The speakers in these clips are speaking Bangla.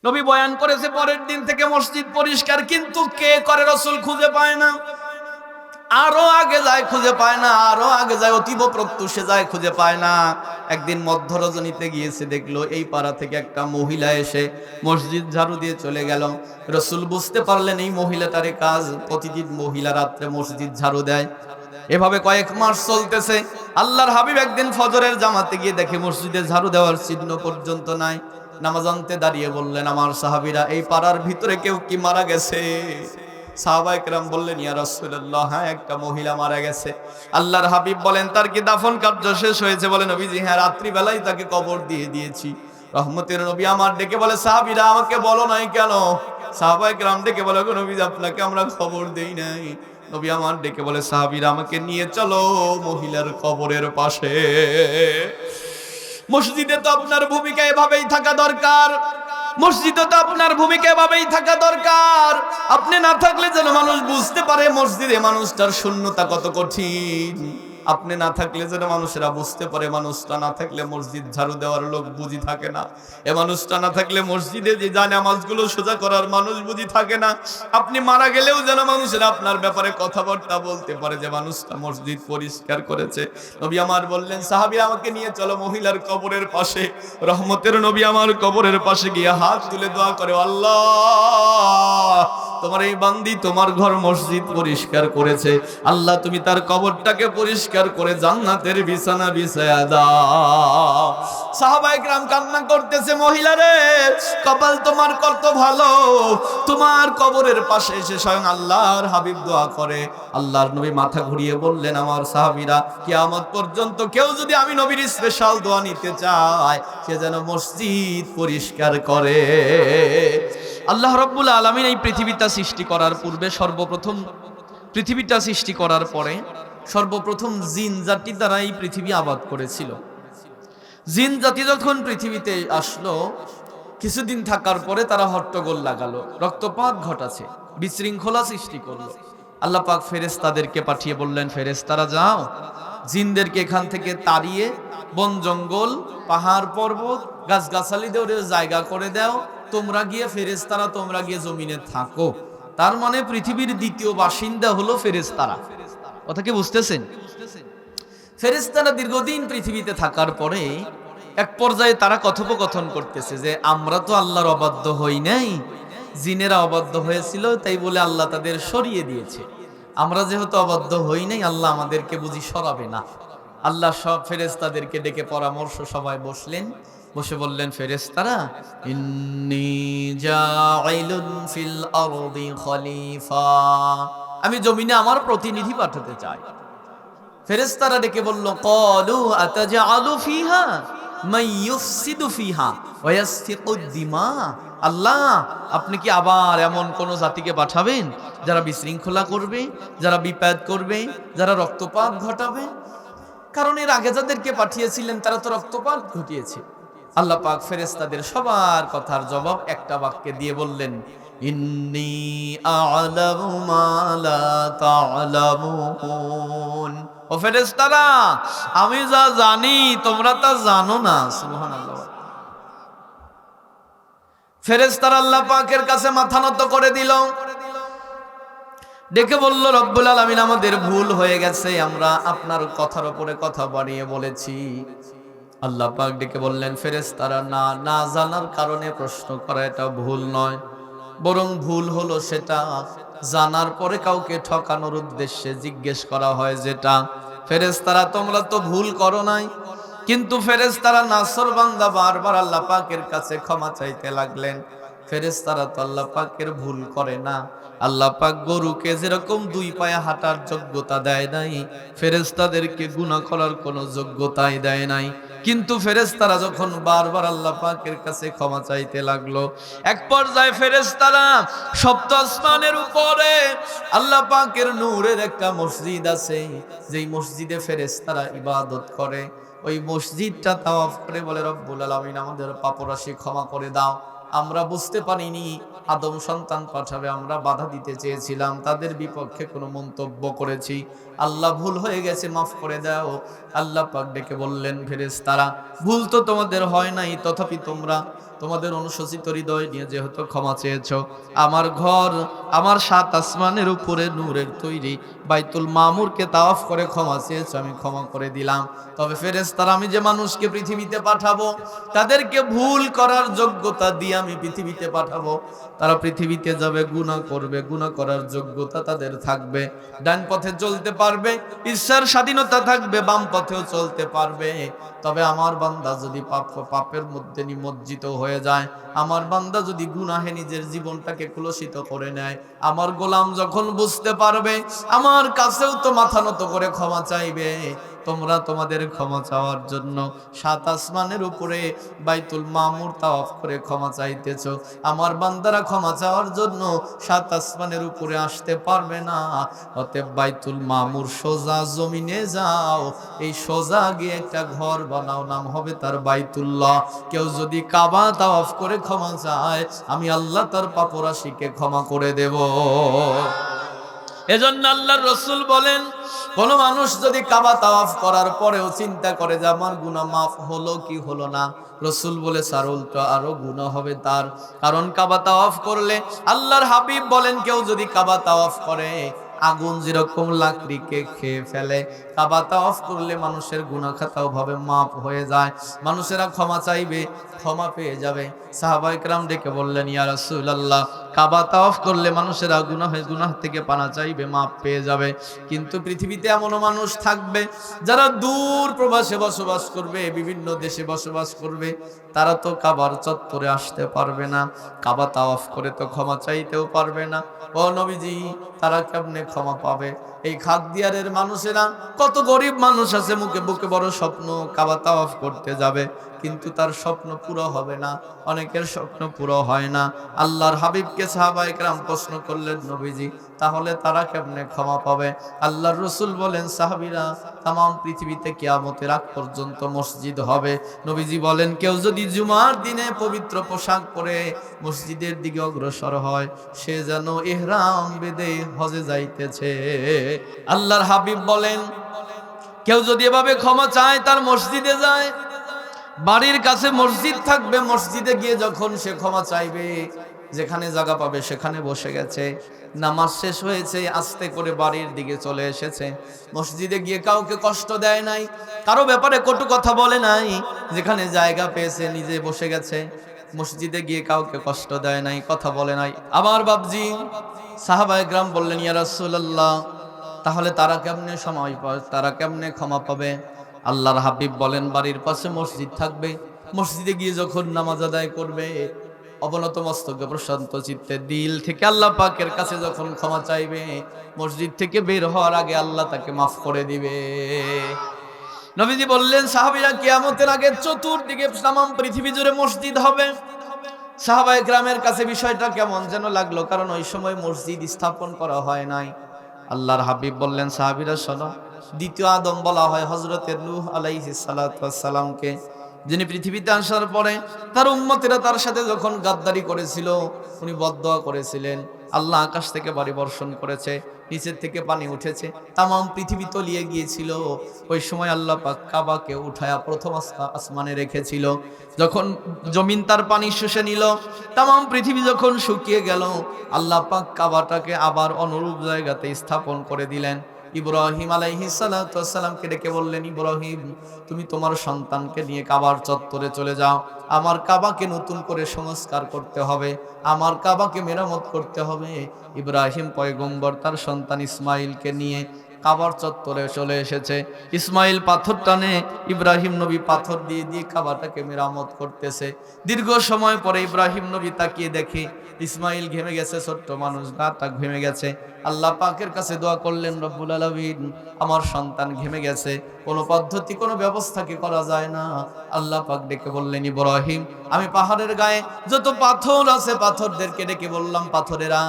নবী বয়ান করেছে পরের দিন থেকে মসজিদ পরিষ্কার, কিন্তু কে করে রাসূল খুঁজে পায় না। আরো আগে যায় খুঁজে পায় না, আরো আগে যায়, অতীব প্রত্যুষে যায় খুঁজে পায় না। একদিন মধ্য রজনীতে গিয়েছে, দেখলো এই পাড়া থেকে একটা মহিলা এসে মসজিদ ঝাড়ু দিয়ে চলে গেল। রাসূল বুঝতে পারলেন এই মহিলাটারে কাজ, প্রতিদিন মহিলা রাত্রে মসজিদ ঝাড়ু দেয়। এভাবে কয়েক মাস চলতেছে। আল্লাহর হাবিব একদিন ফজরের জামাতে গিয়ে দেখে মসজিদে ঝাড়ু দেওয়ার চিহ্ন পর্যন্ত নাই। নামাজ আনতে দাঁড়িয়ে বললেন, আমার সাহাবীরা, এই পাড়ার ভিতরে কেউ কি মারা গেছে? সাহাবায়ে কেরাম বললেন, ইয়া রাসূলুল্লাহ, হ্যাঁ, একটা মহিলা মারা গেছে। আল্লাহর হাবিব বলেন, তার কি দাফন কার্য শেষ হয়েছে? বলে, নবীজি, হ্যাঁ, রাত্রি বেলায় তাকে কবর দিয়ে দিয়েছি। রহমতের নবী আমার ডেকে বলে, সাহাবীরা, আমাকে বলো নাই কেন? সাহাবায়ে কেরাম ডেকে বলে, গো নবীজি, আপনাকে আমরা খবর দেই নাই। নবী আমার ডেকে বলে, সাহাবীরা, আমাকে নিয়ে চলো মহিলার কবরের পাশে। মসজিদে তো আপনার ভূমিকা এভাবেই থাকা দরকার। মসজিদে তো আপনার ভূমিকা এভাবেই থাকা দরকার। আপনি না থাকলে যেন মানুষ বুঝতে পারে মসজিদে মানুষটার শূন্যতা কত কঠিন। আপনি না থাকলে যেন মানুষেরা বুঝতে পারে মানুষটা না থাকলে মসজিদ ঝাড়ু দেওয়ার লোক বুঝি থাকে না। এ মানুষটা না থাকলে মসজিদে যে জানে নামাজগুলো সোজা করার মানুষ বুঝি থাকে না। আপনি মারা গেলেও যেন মানুষেরা আপনার ব্যাপারে কথাবার্তা বলতে পারে যে মানুষটা মসজিদ পরিষ্কার করেছে। নবী আমার বললেন, সাহাবীরা, আমাকে নিয়ে চলো মহিলার কবরের পাশে। রহমতের নবী আমার কবরের পাশে গিয়ে হাত তুলে দোয়া করে, আল্লাহ, তোমার এই বান্দি তোমার ঘর মসজিদ পরিষ্কার করেছে, আল্লাহ তুমি তার কবরটাকে পরিষ্কার করে জান্নাতের বিছানা বিছায়া দাও। সাহাবায়ে কেরাম কান্না করতেছে, মহিলা রে, কপাল তোমার কত ভালো, তোমার কবরের পাশে এসে স্বয়ং আল্লাহর হাবিব দোয়া করে। আল্লাহর নবী মাথা ঘুরিয়ে বললেন, আমার সাহাবীরা, কিয়ামত পর্যন্ত কেউ যদি আমি নবীর স্পেশাল দোয়া নিতে চায়, সে যেন মসজিদ পরিষ্কার করে। আল্লাহ রাব্বুল আলামিন এই পৃথিবীটা সৃষ্টি করার পূর্বে সর্বপ্রথম, পৃথিবীটা সৃষ্টি করার পরে সর্বপ্রথম জিন জাতি দ্বারা এই পৃথিবী আবাদ করেছিল। জিন জাতি যখন পৃথিবীতে আসলো, কিছুদিন থাকার পরে তারা হট্টগোল লাগালো, রক্তপাত ঘটাছে, বিশৃঙ্খলা সৃষ্টি করলো। আল্লাহ পাক ফেরেশতাদেরকে পাঠিয়ে বললেন, ফেরেশতারা যাও, জিনদেরকে এখান থেকে তাড়িয়ে বন জঙ্গল, পাহাড় পর্বত, গাছগাছালি দিয়ে ওদের জায়গা করে দাও, তোমরা গিয়ে ফেরেশতারা, তোমরা গিয়ে জমিনে থাকো। তার মানে পৃথিবীর দ্বিতীয় বাসিন্দা হলো ফেরেশতারা। কথা কি বুঝতেছেন? ফেরেশতারা দীর্ঘদিন পৃথিবীতে থাকার পরে এক পর্যায়ে তারা কথোপকথন করতেছে যে আমরা তো আল্লাহর অবাধ্য হই নাই, জিনেরা অবাধ্য হয়েছিল, তাই বলে আল্লাহ তাদের সরিয়ে দিয়েছে। আমরা যেহেতু অবাধ্য হই নাই, আল্লাহ আমাদেরকে বুঝি সরাবে না। আল্লাহ সব ফেরেশতাদেরকে ডেকে পরামর্শ সভায় বসলেন, বসে বললেন, ফেরেশতারা, ইন্নী জাইলুন ফিল আরদি খলিফা, আমি জমিনে আমার প্রতিনিধি পাঠাতে চাই। ফেরেশতারা ডেকে বলল, ক্বালু আতাজআলু ফিহা মান ইউফসিদু ফিহা ওয়া ইয়াসফিকুদ দিমা, আল্লাহ, আপনি কি আবার এমন কোন জাতিকে পাঠাবেন যারা বিশৃঙ্খলা করবে, যারা বিপদ করবে, যারা রক্তপাত ঘটাবে? কারণ এর আগে যাদেরকে পাঠিয়েছিলেন তারা তো রক্তপাত ঘটিয়েছে। আল্লাহ পাক ফেরেশতাদের সবার কথার জবাব একটা বাক্যে দিয়ে বললেন, ইন্নী আ'লামু মা লা তা'লামুন। ও ফেরেশতারা, আমি যা জানি তোমরা তা জানো না। সুবহানাল্লাহ। ফেরেশতারা আল্লাহ পাকের কাছে মাথা নত করে দিল, ডেকে বলল, রব্বুল আলামিন, আমাদের ভুল হয়ে গেছে, আমরা আপনার কথার উপরে কথা বাড়িয়ে বলেছি। আল্লাহ পাক ডেকে বললেন, ফেরেশতারা, না, না জানার কারণে প্রশ্ন করা এটা ভুল নয়, বরং ভুল হলো সেটা জানার পরে কাউকে ঠকানোর উদ্দেশ্যে জিজ্ঞেস করা হয় যেটা। ফেরেশতারা, তোমরা তো ভুল করো নাই। কিন্তু ফেরেশতারা নাফরমানরা বারবার আল্লাহ পাকের কাছে ক্ষমা চাইতে লাগলেন। ফেরেশতারা তো আল্লাহ পাকের ভুল করে না। আল্লাহ পাক গরুকে যেরকম দুই পায়ে হাঁটার যোগ্যতা দেয় নাই, ফেরেশতাদেরকে গুনাহ করার কোনো যোগ্যতাই দেয় নাই। কিন্তু ফেরেশতারা যখন বারবার আল্লাহ পাকের কাছে ক্ষমা চাইতে লাগলো, এক পর্যায়ে ফেরেশতারা সপ্ত আসমানের উপরে আল্লাহ পাকের নূরের একটা মসজিদ আছে, যেই মসজিদে ফেরেশতারা ইবাদত করে, ওই মসজিদটা তাওয়াফ করে বলে, রব্বুল আলামিন, আমাদের পাপরাশি ক্ষমা করে দাও, আমরা বুঝতে পারিনি আদম সন্তান পাঠাবে, আমরা বাধা দিতে চেয়েছিলাম, তাদের বিপক্ষে কোনো মন্তব্য করেছি, আল্লাহ ভুল হয়ে গেছে, মাফ করে দাও। আল্লাহ পাক ডেকে বললেন, ফেরেশতারা, ভুল তো তোমাদের হয় নাই, তথাপি তোমরা তোমাদের অনুশোচিত হৃদয় নিয়ে যেহেতু ক্ষমা চেয়েছো, আমার ঘর, আমার 7 আসমানের উপরে নূরের তৈরি বাইতুল মামুরকে তাওয়াফ করে ক্ষমা চেয়েছো, আমি ক্ষমা করে দিলাম। তবে ফেরেশতারা আমি যে মানুষকে পৃথিবীতে পাঠাবো, তাদেরকে ভুল করার যোগ্যতা দিয়ে আমি পৃথিবীতে পাঠাবো। তারা পৃথিবীতে যাবে, গুনাহ করবে, গুনাহ করার যোগ্যতা তাদের থাকবে। ডান পথে চলতে পারবে, ইচ্ছার স্বাধীনতা থাকবে, বাম পথেও চলতে পারবে। তবে আমার বান্দা যদি পাপের মধ্যে নিমজ্জিত হয়ে যায়, আমার বান্দা যদি গুনাহে নিজের জীবনটাকে কলুষিত করে নেয়, আমার গোলাম যখন বুঝতে পারবে আমার কাছেও তো মাথা নত করে ক্ষমা চাইবে। তোমরা তোমাদের ক্ষমা চাওয়ার জন্য 7 আসমানের উপরে বাইতুল মামুর তাওয়াফ করে ক্ষমা চাইতেছো, আমার বান্দারা ক্ষমা চাওয়ার জন্য 7 আসমানের উপরে আসতে পারবে না। অতএব বাইতুল মামুর সোজা জমিনে যাও, এই সোজা গিয়ে একটা ঘর বানাও, নাম হবে তার বাইতুল্লাহ। কেউ যদি কাবা তাওয়াফ করে ক্ষমা চায়, আমি আল্লাহ তার পাপরাশিকে ক্ষমা করে দেব। এজন্য আল্লাহর রাসূল বলেন, কোন মানুষ যদি কাবা তাওয়াফ করার পরেও চিন্তা করে যে আমার গুনাহ মাফ হলো কি হলো না, রাসূল বলে স্যার উল্টো আরো গুনাহ হবে তার। কারণ কাবা তাওয়াফ করলে আল্লাহর হাবিব বলেন, কেউ যদি কাবা তাওয়াফ করে আগুন যেরকম লাকড়িকে খেয়ে ফেলে, কাবা তাওয়াফ করলে মানুষের গুনাহ খাতাও ভাবে মাফ হয়ে যায়, মানুষেরা ক্ষমা চাইবে, ক্ষমা পেয়ে যাবে। সাহাবায়ে কেরাম ডেকে বললেন, ইয়া রাসূলুল্লাহ, কাবা তাওয়াফ করলে মানুষেরা গুনাহ থেকে পানা চাইবে, মাফ পেয়ে যাবে, কিন্তু পৃথিবীতে এমনও মানুষ থাকবে যারা দূর প্রবাসে বসবাস করবে, বিভিন্ন দেশে বসবাস করবে, তারা তো কাবার চত্বরে আসতে পারবে না, কাবা তাওয়াফ করে তো ক্ষমা চাইতেও পারবে না। ও নবীজি, তারা কেমনে ক্ষমা পাবে? এই খাগদিয়ারের মানুষেরা, কত গরিব মানুষ আছে, বুকে বড় স্বপ্ন, কাবা তাওয়াফ করতে যাবে, কিন্তু তার স্বপ্ন পুরো হবে না, অনেকের স্বপ্ন পুরো হয় না। আল্লাহর হাবিবকে সাহাবায়ে কেরাম প্রশ্ন করলেন, নবীজি তাহলে তারা কেমনে ক্ষমা পাবে? আল্লাহর রাসূল বলেন, সাহাবীরা, তামাম পৃথিবীতে কিয়ামতের আগ পর্যন্ত মসজিদ হবে। নবীজি বলেন, কেউ যদি জুমার দিনে পবিত্র পোশাক পরে মসজিদের দিকে অগ্রসর হয়, সে যেন ইহরাম বেঁধে হজে যাইতেছে। আল্লাহর হাবিব বলেন, কেউ যদি এভাবে ক্ষমা চায়, তার মসজিদে যায়, বাড়ির কাছে মসজিদ থাকবে, মসজিদে গিয়ে যখন সে ক্ষমা চাইবে, যেখানে জায়গা পাবে সেখানে বসে গেছে, নামাজ শেষ হয়েছে, আস্তে করে বাড়ির দিকে চলে এসেছে, মসজিদে গিয়ে কাউকে কষ্ট দেয় নাই, কারো ব্যাপারে কটু কথা বলে নাই, যেখানে জায়গা পেয়েছে নিজে বসে গেছে, মসজিদে গিয়ে কাউকে কষ্ট দেয় নাই, কথা বলে নাই। আবার বাবজি, সাহাবায়ে কেরাম বললেন, ইয়া রাসূলুল্লাহ, তাহলে তারা কেমনে সময় পায়, তারা কেমনে ক্ষমা পাবে? আল্লাহর হাবিব বলেন, বাড়ির পাশে মসজিদ থাকবে, মসজিদে গিয়ে যখন নামাজ আদায় করবে, অবনত মস্তকে প্রশান্ত চিত্তে দিল থেকে আল্লাহ পাকের কাছে যখন ক্ষমা চাইবে, মসজিদ থেকে বের হওয়ার আগে আল্লাহ তাকে মাফ করে দিবে। নবীজি বললেন, সাহাবীরা, কিয়ামতের আগে চতুর্দিকে তামাম পৃথিবী জুড়ে মসজিদ হবে। সাহাবায়ে কেরামের কাছে বিষয়টা কেমন যেন লাগলো, কারণ ওই সময় মসজিদ স্থাপন করা হয় নাই। আল্লাহর হাবিব বললেন, সাহাবীরা শোনো, দ্বিতীয় আদম বলা হয় হযরতে নূহ আলাইহিস সালাতু ওয়াস সালামকে, যিনি পৃথিবীতে আসার পরে তার উম্মতেরা তার সাথে যখন গাদ্দারি করেছিল, উনি বদদোয়া করেছিলেন, আল্লাহ আকাশ থেকে বাড়ি বর্ষণ করেছে, নিচের থেকে পানি উঠেছে, তামাম পৃথিবী তলিয়ে গিয়েছিল। ওই সময় আল্লাহ পাক কাবাকে উঠায়া প্রথম আসমানে রেখেছিল। যখন জমিন তার পানি শুষে নিল, তামাম পৃথিবী যখন শুকিয়ে গেল, আল্লাহ পাক কাবাটাকে আবার অনুরূপ জায়গাতে স্থাপন করে দিলেন। ইব্রাহিম আলাইহিস সালাতু ওয়াস সালামকে ডেকে বললেন, ইব্রাহিম, তুমি তোমার সন্তানকে নিয়ে কাবার চত্বরে চলে যাও, আমার কাবাকে নতুন করে সংস্কার করতে হবে, আমার কাবাকে মেরামত করতে হবে। ইব্রাহিম পয়গম্বর তার সন্তান ইসমাইলকে নিয়ে কাবার চত্বরে চলে এসেছে। ইসমাইল পাথর টানে, ইব্রাহিম নবী পাথর দিয়ে দিয়ে কাবাটাকে মেরামত করতেছে। দীর্ঘ সময় পরে ইব্রাহিম নবী তাকিয়ে দেখে ইসমাইল ঘেমে গেছে, ছোট্ট মানুষ, গাটা ঘেমে গেছে। আল্লাহ পাকের কাছে দোয়া করলেন, রব্বুল আলামিন, আমার সন্তান ঘেমে গেছে, কোনো পদ্ধতি, কোনো ব্যবস্থা কি করা যায় না? আল্লাহ পাক ডেকে বললেন, ইব্রাহিম, আমি পাহাড়ের গায়ে যত পাথর আছে পাথরদেরকে ডেকে বললাম, পাথরেরা,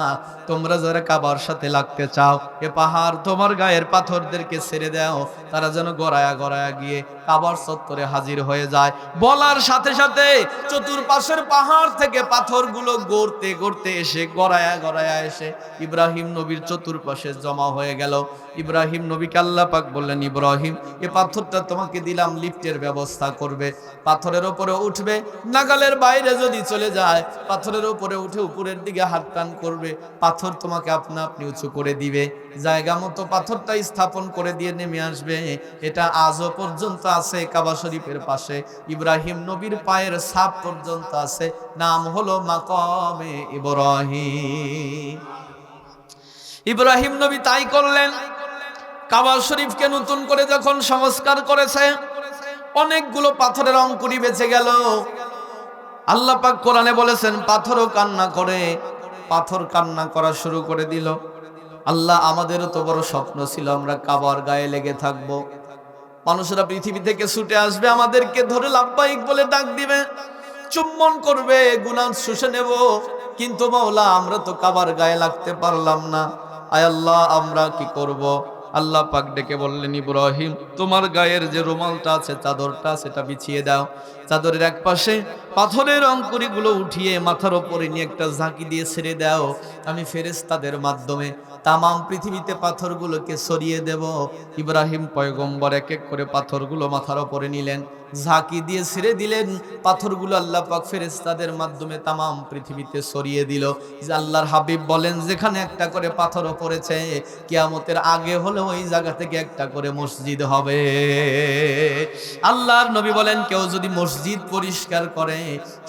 তোমরা যারা কাবার সাথে লাগতে চাও, এ পাহাড় তোমার গায়ের পাথরদেরকে ছেড়ে দাও, তারা যেন গড়ায়া গড়ায়া গিয়ে কাবার চত্বরে হাজির হয়ে যায়। বলার সাথে সাথে চতুর্পাশের পাহাড় থেকে পাথরগুলো গড়তে গড়তে এসে গড়ায়া গড়ায়া এসে ইব্রাহিম নবীর চতুর্পাশে জমা হয়ে গেল। ইব্রাহিম নবীকে আল্লাহ পাক বললেন, ইব্রাহিম, এ পাথরটা তোমাকে দিলাম, লিফটের ব্যবস্থা করবে, পাথরের উপরে উঠবে, নাগালের বাইরে যদি চলে যায় পাথরের উপরে উঠে উপরের দিকে হাত টান করবে, পাথর তোমাকে আপনা আপনি উঁচু করে দিবে, জায়গা মতো পাথরটা স্থাপন করে দিয়ে নেমে আসবে। এটা আজও পর্যন্ত আছে কাবা শরীফের পাশে, ইব্রাহিম নবীর পায়ের ছাপ পর্যন্ত আছে, নাম হলো মাকামে ইব্রাহিম। ইব্রাহিম নবী তাই করলেন। কাবা শরীফকে নতুন করে যখন সংস্কার করেছে, অনেকগুলো পাথরের অঙ্কুরি বেঁচে গেল। আল্লাহ পাক কোরআনে বলেছেন, পাথরও কান্না করে, পাথর কান্না করা শুরু করে দিল। আল্লাহ, আমাদেরও তো বড় স্বপ্ন ছিল আমরা কাবার গায়ে লেগে থাকব, মানুষরা পৃথিবী থেকে ছুটে আসবে, আমাদেরকে ধরে লাব্বাইক বলে ডাক দিবে, চুম্বন করবে, গুনাহ শুষে নেব, কিন্তু মাওলা আমরা তো কাবার গায়ে লাগতে পারলাম না, আয় আল্লাহ আমরা কি করব? আল্লাহ পাক ডেকে বললেন, ইব্রাহিম, তোমার গায়ের যে রুমালটা আছে, চাদরটা, সেটা বিছিয়ে দাও, চাদরের এক পাশে পাথরের অঙ্কুরিগুলো উঠিয়ে মাথার ওপরে নিয়ে একটা ঝাঁকি দিয়ে ছেড়ে দাও, আমি ফেরেশতাদের মাধ্যমে তামাম পৃথিবীতে পাথরগুলোকে সরিয়ে দেব। ইব্রাহিম পয়গম্বর এক এক করে পাথরগুলো মাথার ওপরে নিলেন, ঝাঁকি দিয়ে ছেড়ে দিলেন, পাথরগুলো আল্লাহ পাক ফেরেশতাদের মাধ্যমে তামাম পৃথিবীতে সরিয়ে দিল। যে আল্লাহর হাবিব বলেন, যেখানে একটা করে পাথর পড়েছে, কিয়ামতের আগে হলে ওই জায়গা থেকে একটা করে মসজিদ হবে। আল্লাহর নবী বলেন, কেউ যদি মসজিদ পরিষ্কার করে,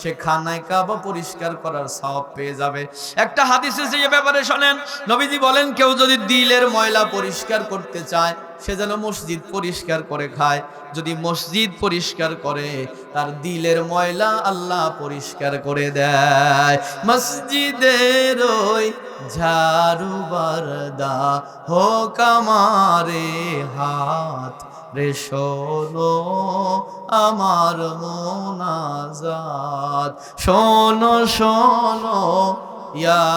সে খানায় কাবা পরিষ্কার করার সওয়াব পেয়ে যাবে। একটা হাদিস এসে এই ব্যাপারে শোনেন, নবীজি বলেন, কেউ যদি দিলের ময়লা পরিষ্কার করতে চায়, সে যেন মসজিদ পরিষ্কার করে খায়। যদি মসজিদ পরিষ্কার করে, তার দিলের ময়লা আল্লাহ পরিষ্কার করে দেয়। মসজিদের ওই ঝাড়ু বারদা হোক আমারে হাত, রে শোনো আমার মোনাজাত, শোনো শোনো ইয়া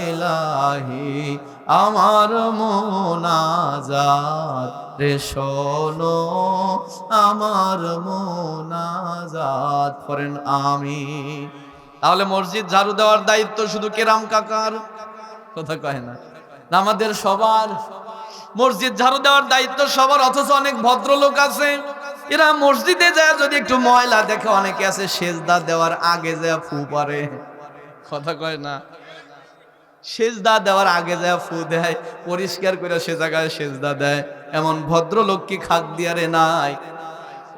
ইলাহি আমার মোনাজাত, রে শোনো আমার মোনাজাত, করেন আমিন। তাহলে মসজিদ ঝাড়ু দেওয়ার দায়িত্ব শুধু কেরাম কাকার? কথা কয় না, আমাদের সবার। মসজিদ ঝাড়ু দেওয়ার দায়িত্ব সবার, অথচ অনেক ভদ্রলোক আছে, এরা মসজিদে যায় যদি একটু ময়লা দেখে, অনেকে আছে সেজদা দেওয়ার আগে যায় ফু পারে। কথা কয় না, সেজদা দেওয়ার আগে যায় ফু দেয়, পরিষ্কার করে সে জায়গায় সেজদা দেয়। এমন ভদ্রলোক কি খাক দিয়ারে নাই?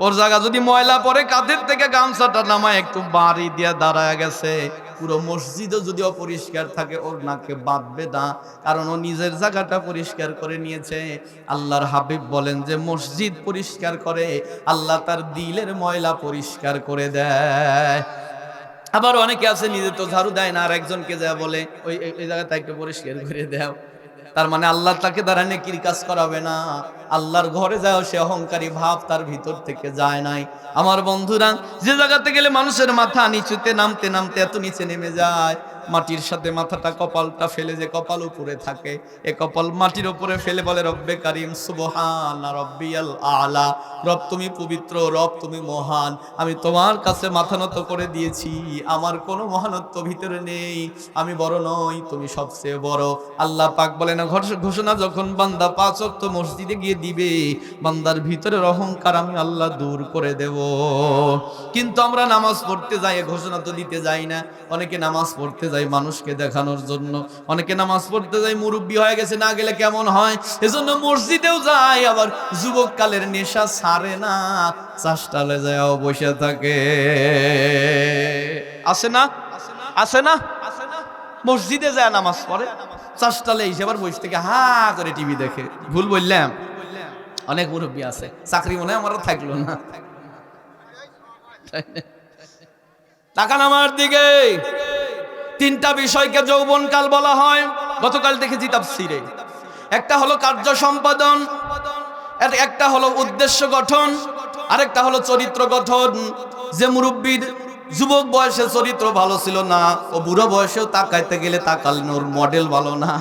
ওর জায়গা যদি ময়লা পরে, কাঁধের থেকে গামছাটা নামায় একটু বাড়ি দিয়া দাঁড়ায় গেছে, পুরো মসজিদও যদি অপরিষ্কার থাকে ওর নাকে বাঁধবে না, কারণ ও নিজের জায়গাটা পরিষ্কার করে নিয়েছে। আল্লাহর হাবিব বলেন যে মসজিদ পরিষ্কার করে, আল্লাহ তার দিলের ময়লা পরিষ্কার করে দেয়। আবার অনেকে আছে নিজে তো ঝাড়ু দেয় না, আর একজনকে যা বলে ওই জায়গাটা একটু পরিষ্কার করে দাও, তার মানে আল্লাহ তাকে দ্বারা নেকির কাজ করাবে না। আল্লাহর ঘরে যাও, সে অহংকারী ভাব তার ভিতর থেকে যায় নাই। আমার বন্ধুরা, যে জায়গাতে গেলে মানুষের মাথা নিচুতে নামতে নামতে এত নিচে নেমে যায়, মাটির সাথে মাথাটা, কপালটা ফেলে যে কপাল উপরে থাকে, এ কপাল মাটির উপরে ফেলে বলে, রব্বে কারিম সুবহান রব্বিয়াল আলা, রব তুমি পবিত্র, রব তুমি মহান, আমি তোমার কাছে মাথা নত করে দিয়েছি, আমার কোনো মহানত্ব ভিতরে নেই, আমি বড় নই, তুমি সবচেয়ে বড়। আল্লাহ পাক বলেন, ঘোষণা যখন বান্দা 5 ওয়াক্ত মসজিদে গিয়ে দিবে, বান্দার ভিতরের অহংকার আমি আল্লাহ দূর করে দেব। কিন্তু আমরা নামাজ পড়তে যাই, ঘোষণা তো দিতে যাই না। অনেকে নামাজ পড়তে যায় মানুষকে দেখানোর জন্য, অনেকে নামাজ পড়তে যায় মুরব্বী হয়ে গেছে, না গেলে কেমন হয়, এজন্য মসজিদেও যায়, আবার যুবক কালের নেশা ছাড়ে না, চাষটালে যায় বসে থাকে। আছে না, আছে না, মসজিদে যায় নামাজ পড়ে, চাষটালে এসে আবার বসে থেকে হা করে টিভি দেখে। ভুল বললাম? অনেক মুরব্বী আছে, চাকরি মনে হয় আমারও থাকলো না। তাকান আমার দিকে। 3টা বিষয়কে যৌবনকাল বলা হয়। গতকাল দেখেছি তাফসীরে, একটা হলো কার্য সম্পাদন, একটা হলো উদ্দেশ্য গঠন, আরেকটা হলো চরিত্র গঠন। যে মুরব্বীর যুবক বয়সে চরিত্র ভালো ছিল না, ও বুড়ো বয়সেও তাকাইতে গেলে তাকালেন ওর মডেল ভালো না।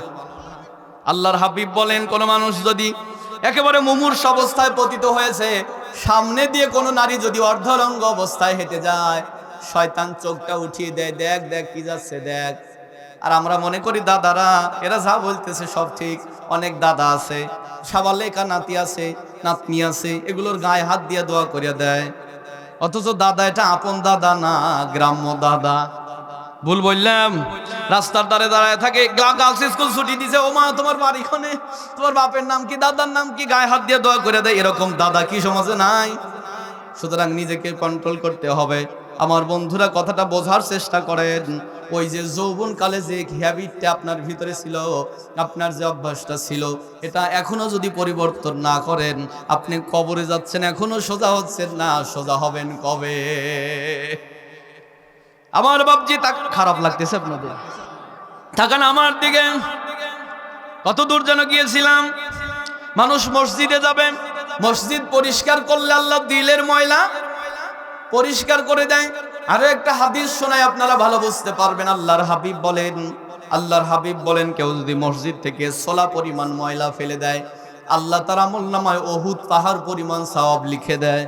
আল্লাহর হাবিব বলেন, কোন মানুষ যদি একেবারে মুমূর্ষ অবস্থায় পতিত হয়েছে। সামনে দিয়ে কোনো নারী যদি অর্ধরঙ্গ অবস্থায় হেঁটে যায়, শয়তান চোখটা উঠিয়ে দেয়, দেখ দেখ কি যাচ্ছে দেখ। আর আমরা মনে করি দাদারা এরা যা বলতেছে সব ঠিক। অনেক দাদা আছে, সাবালেকা নাতি আছে, নাতনি আছে, এগুলোর গায়ে হাত দিয়ে দোয়া করিয়া দেয়। অথচ দাদা এটা আপন দাদা না, গ্রাম্য দাদা। ভুল বললাম? রাস্তার ধারে দাঁড়ায় থাকে, গার্লস স্কুল ছুটি দিছে, ও মা তোমার বাড়ি কোনে, তোমার বাপের নাম কি, দাদার নাম কি, গায়ে হাত দিয়ে দোয়া করে দেয়। এরকম দাদা কি সমাজে নাই? সুতরাং নিজেকে কন্ট্রোল করতে হবে। আমার বন্ধুরা কথাটা বোঝার চেষ্টা করেন। ওই যে যৌবনকালে যে হ্যাবিটটা আপনার ভিতরে ছিল, আপনার যে অভ্যাসটা ছিল, এটা এখনো যদি পরিবর্তন না করেন, আপনি কবরে যাচ্ছেন, এখনো সোজা হচ্ছেন না। সোজা হবেন কবে? আমার বাপজি, তা খারাপ লাগতেছে আপনাদের? থাকেন আমার দিকে। কত দূর যেন গিয়েছিলাম। মানুষ মসজিদে যাবে, মসজিদ পরিষ্কার করলে আল্লাহ দিলের ময়লা পরিষ্কার করে দেয়। আরো একটা হাদিস শোনায়, আপনারা ভালো বুঝতে পারবেন। আল্লাহর হাবিব বলেন কেউ যদি মসজিদ থেকে ছোলা পরিমাণ ময়লা ফেলে দেয়, আল্লাহ তার আমলনামায় উহুদ পাহাড় পরিমাণ সওয়াব লিখে দেয়।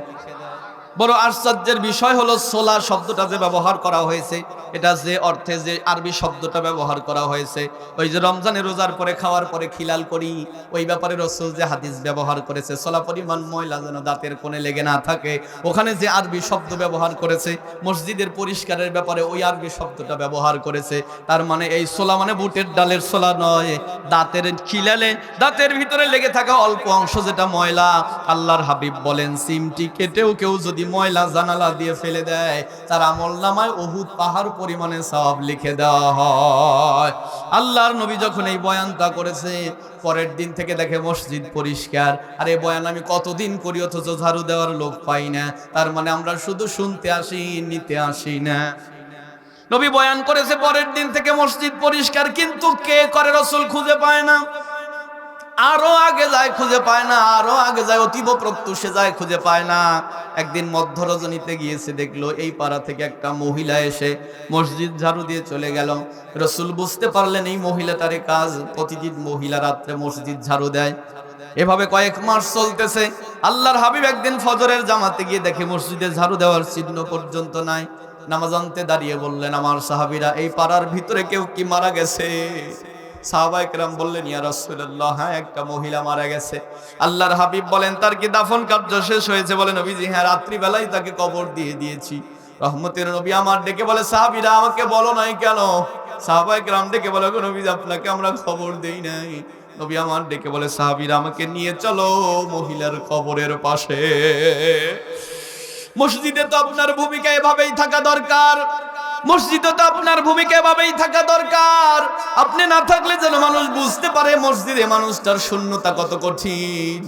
বড় আশ্চর্যের বিষয় হলো, সোলা শব্দটা যে ব্যবহার করা হয়েছে, এটা যে অর্থে যে আরবি শব্দটা ব্যবহার করা হয়েছে, ওই যে রমজানে রোজার পরে খাওয়ার পরে খিলাল করি, ওই ব্যাপারে রাসূল যে হাদিস ব্যবহার করেছে, সোলা পরিমাণ ময়লা যেন দাঁতের কোণে লেগে না থাকে, ওখানে যে আরবি শব্দ ব্যবহার করেছে, মসজিদের পরিষ্কারের ব্যাপারে ওই আরবি শব্দটা ব্যবহার করেছে। তার মানে এই সোলা মানে বুটের ডালের সোলা নয়, দাঁতের খিলালে দাঁতের ভিতরে লেগে থাকা অল্প অংশ যেটা ময়লা। আল্লাহর হাবিব বলেন, সিমটি কেটেও কেউ যদি ময়লা জানালা দিয়ে ফেলে দেয়, তার আমলনামায় উহুদ পাহাড় পরিমাণে সওয়াব লিখে দেওয়া হয়। আল্লাহর নবী যখন এই বয়ানটা করেছে, পরের দিন থেকে দেখে মসজিদ পরিষ্কার। আর এই বয়ান আমি কতদিন করি, অথচ ঝাড়ু দেওয়ার লোক পাই না। তার মানে আমরা শুধু শুনতে আসি, নিতে আসি না। নবী বয়ান করেছে, পরের দিন থেকে মসজিদ পরিষ্কার, কিন্তু কে করে রাসূল খুঁজে পায় না। আরো আগে যায়, খুঁজে পায় না। আরো আগে যায়, অতীব প্রত্যুষে যায়, খুঁজে পায় না। একদিন মধ্য রজনীতে গিয়েছে, দেখলো এই পাড়া থেকে একটা মহিলা এসে মসজিদ ঝাড়ু দিয়ে চলে গেল। রাসূল বুঝতে পারলেন এই মহিলাটারে কাজ, প্রতিদিন মহিলা রাত্রে মসজিদ ঝাড়ু দেয়। এভাবে কয়েক মাস চলতেছে। আল্লাহর হাবিব একদিন ফজরের জামাতে গিয়ে দেখে মসজিদে ঝাড়ু দেওয়ার চিহ্ন পর্যন্ত নাই। নামাজ আনতে দাঁড়িয়ে বললেন, আমার সাহাবীরা, এই পাড়ার ভিতরে কেউ কি মারা গেছে? সাহাবায়ে কেরাম বললেন, ইয়া রাসূলুল্লাহ, হ্যাঁ, একটা মহিলা মারা গেছে। আল্লাহর হাবিব বলেন, তার কি দাফন কার্য শেষ হয়েছে? বলেন, নবীজি, হ্যাঁ, রাত্রি বেলায় তাকে কবর দিয়ে দিয়েছি। রহমতের নবী আমার ডেকে বলে, সাহাবীরা, আমাকে বলো নাই কেন? সাহাবায়ে কেরাম ডেকে বলে, নবীজি, আপনাকে আমরা খবর দেই নাই। নবী আমার ডেকে বলে, সাহাবীরা, আমাকে নিয়ে চলো মহিলার কবরের পাশে। মসজিদে তো আপনার ভূমিকা এভাবেই থাকা দরকার। মসজিদে তো আপনার ভূমিকা এভাবেই থাকা দরকার। আপনি না থাকলে যেন মানুষ বুঝতে পারে মসজিদে মানুষটার শূন্যতা কত কঠিন।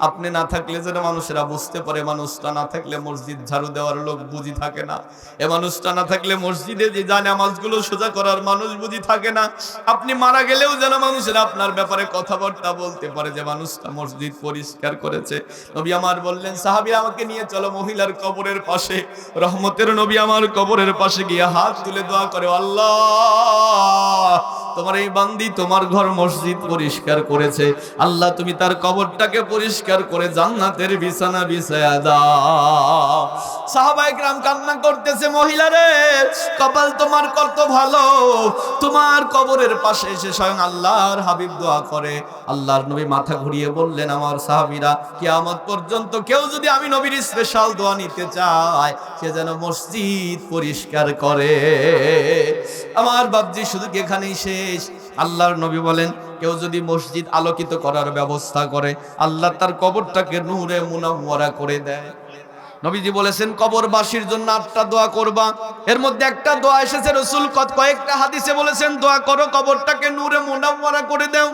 আপনি না থাকলে যেন মানুষেরা বুঝতে পারে, মানুষটা না থাকলে মসজিদ ঝাড়ু দেওয়ার লোক বুঝি থাকে না। এ মানুষটা না থাকলে মসজিদে যে নামাজগুলো সোজা করার মানুষ বুঝি থাকে না। আপনি মারা গেলেও যেন মানুষেরা আপনার ব্যাপারে কথাবার্তা বলতে পারে যে মানুষটা মসজিদ পরিষ্কার করেছে। নবী আমার বললেন, সাহাবী, আমাকে নিয়ে চলো মহিলার কবরের পাশে। রহমতের নবী আমার কবরের পাশে গিয়ে হাত তুলে দোয়া করে, আল্লাহ, তোমার এই বান্দি তোমার ঘর মসজিদ পরিষ্কার করেছে, আল্লাহ তুমি তার কবরটাকে পরিষ্কার করে জান্নাতের বিছানা বিছায়া দাও। সাহাবায়ে কেরাম কান্না করতেছে, মহিলা রে, কপাল তোমার কত ভালো, তোমার কবরের পাশে এসে স্বয়ং আল্লাহর হাবিব দোয়া করে। আল্লাহর নবী মাথা ঘুরিয়ে বললেন, আমার সাহাবীরা, কিয়ামত পর্যন্ত কেউ যদি আমি নবীর স্পেশাল দোয়া নিতে চায়, সে যেন মসজিদ পরিষ্কার করে। আমার বাপজি, শুধু কি এখানেই শেষ? আল্লাহর নবী বলেন, কেউ যদি মসজিদ আলোকিত করার ব্যবস্থা করে, আল্লাহ তার কবরটাকে নূরে মুনাওয়ারা করে দেয়। নবীজি বলেছেন, কবরবাসীর জন্য 8টা দোয়া করবা। এর মধ্যে একটা দোয়া এসেছে, রাসূল কয়েকটা হাদিসে বলেছেন, দোয়া করো কবরটাকে নূরে মুনাওয়ারা করে দাও।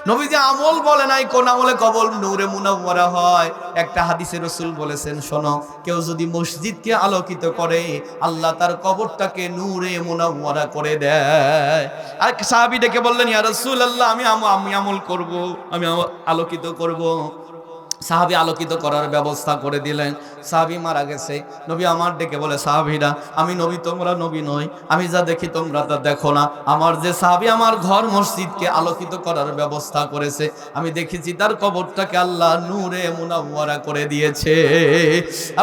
নবীজি আমল বলে নাই কোন আমলে কবর নূরে মুনাওয়ারা হয়। একটা হাদিসে রাসূল বলেছেন, শোনো, কেউ যদি মসজিদকে আলোকিত করে, আল্লাহ তার কবরটাকে নূরে মুনাওয়ারা করে দেয়। আর সাহাবী ডেকে বললেন, ইয়া রাসূলুল্লাহ, আমি আমল করব, আমি আলোকিত করব। সাহাবী আলোকিত করার ব্যবস্থা করে দিলেন। সাহাবী মারা গেছে, নবী আমার ডেকে বলে, সাহাবীরা আমি নবী তোমরা নবী নই, আমি যা দেখি তোমরা তা দেখো না। আমার যে সাহাবী আমার ঘর মসজিদকে আলোকিত করার ব্যবস্থা করেছে, আমি দেখেছি তার কবরটাকে আল্লাহ নূরে মুনাওয়ারা করে দিয়েছে।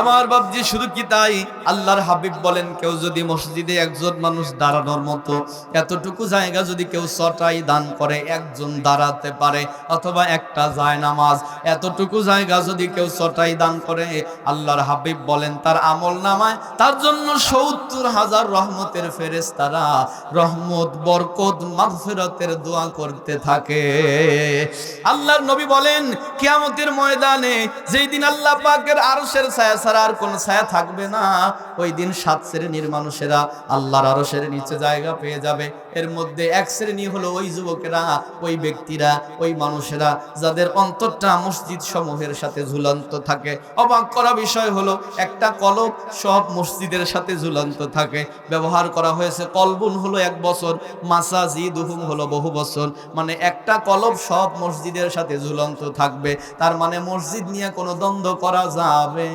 আমার বাপজি শুধু কি তাই, আল্লাহর হাবিব বলেন কেউ যদি মসজিদে একজন মানুষ দাঁড়ানোর মতো এতটুকু জায়গা যদি কেউ চটাই দান করে, একজন দাঁড়াতে পারে, অথবা একটা জায়নামাজ এতটুকু জায়গা যদি কেউ চটাই দান করে, আল্লাহর হাবিব বলেন তার আমল নামায় তার জন্য ৭০,০০০ রহমতের ফেরেশতারা রহমত, বরকত, মাগফিরাতের দোয়া করতে থাকে। আল্লাহর নবী বলেন কিয়ামতের ময়দানে যেই দিন আল্লাহ পাকের আরশের ছায়া ছাড়া আর কোনো ছায়া থাকবে না, ওই দিন ৭ শ্রেণীর মানুষেরা আল্লাহর আরশের নিচে জায়গা পেয়ে যাবে। এর মধ্যে এক শ্রেণী হলো ওই যুবকেরা, ওই ব্যক্তিরা, ওই মানুষেরা যাদের অন্তরটা মসজিদ সমূহের সাথে ঝুলন্ত থাকে। অবাক করা বিষয় হলো একটা কলব সব মসজিদের সাথে ঝুলন্ত থাকে। ব্যবহার করা হয়েছে কলবুন হলো 1 বছর, মাসাজিদুহুম হলো বহু বছর, মানে একটা কলব সব মসজিদের সাথে ঝুলন্ত থাকবে। তার মানে মসজিদ নিয়ে কোনো দ্বন্দ্ব করা যাবে?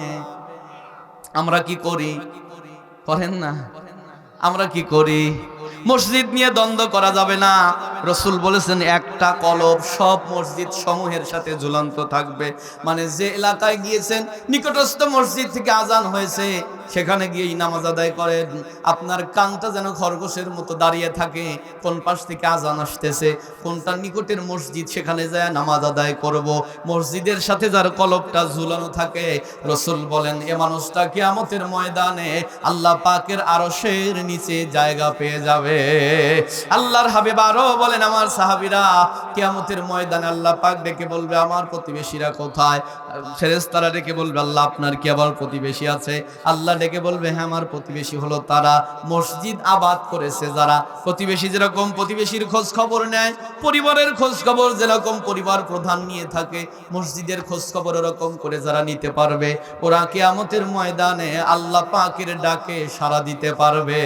আমরা কি করি? করেন না? আমরা কি করি? মসজিদ নিয়ে দ্বন্দ্ব করা যাবে না। রাসূল বলেছেন একটা কলব সব মসজিদ সমূহের সাথে ঝুলন্ত থাকবে। মানে যে এলাকায় গিয়েছেন নিকটস্থ মসজিদ থেকে আজান হয়েছে, সেখানে গিয়েই নামাজ আদায় করেন। আপনার কানটা যেন খরগোশের মতো দাঁড়িয়ে থাকে, কোন পাশ থেকে আজান আসতেছে, কোনটা নিকটের মসজিদ, সেখানে যায় নামাজ আদায় করব। মসজিদের সাথে যার কলবটা ঝুলানো থাকে, রাসূল বলেন এ মানুষটা কিয়ামতের ময়দানে আল্লাহ পাকের আরশের নিচে জায়গা পেয়ে যাবে। আল্লাহর হাবিব আরো বলেন, আমার সাহাবীরা কিয়ামতের ময়দানে আল্লাহ পাক ডেকে বলবে আমার প্রতিবেশীরা কোথায়? ফেরেশতারা ডেকে বলবে আল্লাহ আপনার কি আবার প্রতিবেশী আছে? আল্লাহ ডেকে বলবে হ্যাঁ আমার প্রতিবেশী হলো তারা মসজিদ আবাদ করেছে যারা। প্রতিবেশী যেরকম প্রতিবেশীর খোঁজ খবর নেয়, পরিবারের খোঁজ খবর যেরকম পরিবার প্রধান নিয়ে থাকে, মসজিদের খোঁজ খবর এরকম করে যারা নিতে পারবে, ওরা কিয়ামতের ময়দানে আল্লাহ পাকের ডাকে সাড়া দিতে পারবে।